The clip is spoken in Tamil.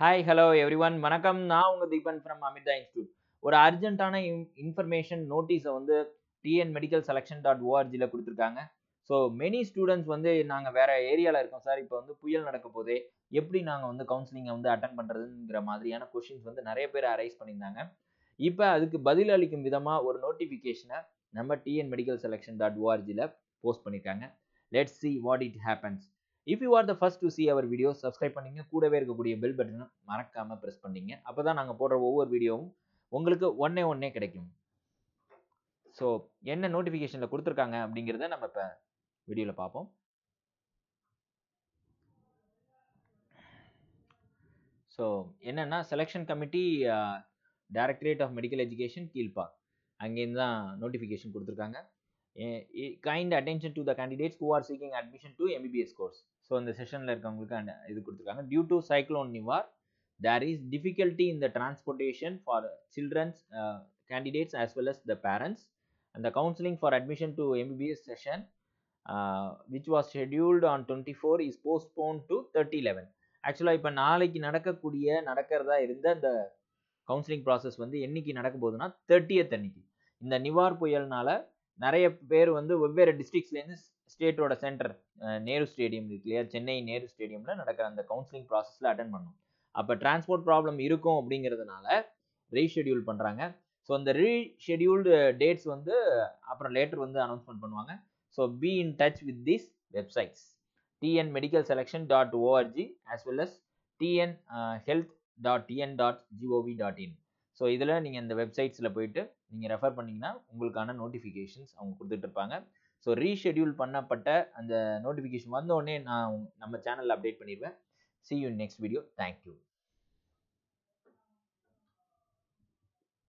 ஹாய் ஹலோ எவ்ரிவன் வணக்கம். நான் உங்க தீபன் ஃப்ரம் அமிர்தா இன்ஸ்டியூட். ஒரு அர்ஜென்ட்டான இன்ஃபர்மேஷன் நோட்டீஸை வந்து tnmedicalselection.org கொடுத்துருக்காங்க. ஸோ மெனி ஸ்டூடெண்ட்ஸ் வந்து நாங்கள் வேற ஏரியாவில் இருக்கோம் சார், இப்போ வந்து புயல் நடக்க போதே எப்படி நாங்கள் வந்து கவுன்சிலிங்கை வந்து அட்டன் பண்ணுறதுங்கிற மாதிரியான கொஷின்ஸ் வந்து நிறைய பேர் அரைஸ் பண்ணியிருந்தாங்க. இப்போ அதுக்கு பதில் அளிக்கும் விதமாக ஒரு நோட்டிஃபிகேஷனை நம்ம tnmedicalselection.org போஸ்ட் பண்ணியிருக்காங்க. Let's see what it happens. If you are the first to see our videos, subscribe பண்ணிங்க, கூடவே இருக்கக்கூடிய பெல் பட்டனை மறக்காம பிரஸ் பண்ணிங்க. அப்பதான் நாங்க போடுற ஒவ்வொரு வீடியோவும் உங்களுக்கு ஒன்னே கிடைக்கும். ஸோ என்ன நோட்டிஃபிகேஷன்ல கொடுத்துருக்காங்க அப்படிங்கிறத நம்ம இப்போ வீடியோவில் பார்ப்போம். ஸோ என்னன்னா selection committee directorate of medical education Kilpauk அங்கேருந்து தான் நோட்டிஃபிகேஷன் கொடுத்துருக்காங்க. Kind attention to the candidates who are seeking admission to MBBS course. So இந்த செஷனில் இருக்கவங்களுக்கு இது கொடுத்துருக்காங்க. Due to cyclone Nivar there is difficulty in the transportation for children's candidates as well as the parents, and the counseling for admission to MBBS session which was scheduled on 24 is postponed to 30/11. ஆக்சுவலாக இப்போ நாளைக்கு நடக்கிறதா இருந்த இந்த கவுன்சிலிங் ப்ராசஸ் வந்து என்னைக்கு நடக்க போகுதுன்னா 30th அன்னைக்கு. இந்த நிவார் புயல்னால நிறைய பேர் வந்து வெவ்வேறு டிஸ்ட்ரிக்ட்ஸ்லேருந்து ஸ்டேட்டோட சென்டர் நேரு ஸ்டேடியம் இருக்கு இல்லையா, சென்னை நேரு ஸ்டேடியமில் நடக்கிற அந்த கவுன்சிலிங் ப்ராசஸில் அட்டன் பண்ணணும். அப்போ டிரான்ஸ்போர்ட் ப்ராப்ளம் இருக்கும் அப்படிங்கிறதுனால ரீஷெடியூல் பண்ணுறாங்க. ஸோ அந்த ரீஷெடியூல்டு டேட்ஸ் வந்து அப்புறம் லேட்டர் வந்து அனௌன்ஸ்மெண்ட் பண்ணுவாங்க. So be in touch with this websites tnmedicalselection.org as well as tnhealth.tn.gov.in. So இதில் நீங்கள் இந்த வெப்சைட்ஸில் போயிட்டு நீங்கள் ரெஃபர் பண்ணிங்கன்னா உங்களுக்கான நோட்டிஃபிகேஷன்ஸ் அவங்க கொடுத்துட்டு இருப்பாங்க. ஸோ ரீஷெடியூல் பண்ணப்பட்ட அந்த நோட்டிஃபிகேஷன் வந்த உடனே நான் நம்ம சேனலில் அப்டேட் பண்ணிடுவேன். See you in next video. Thank you.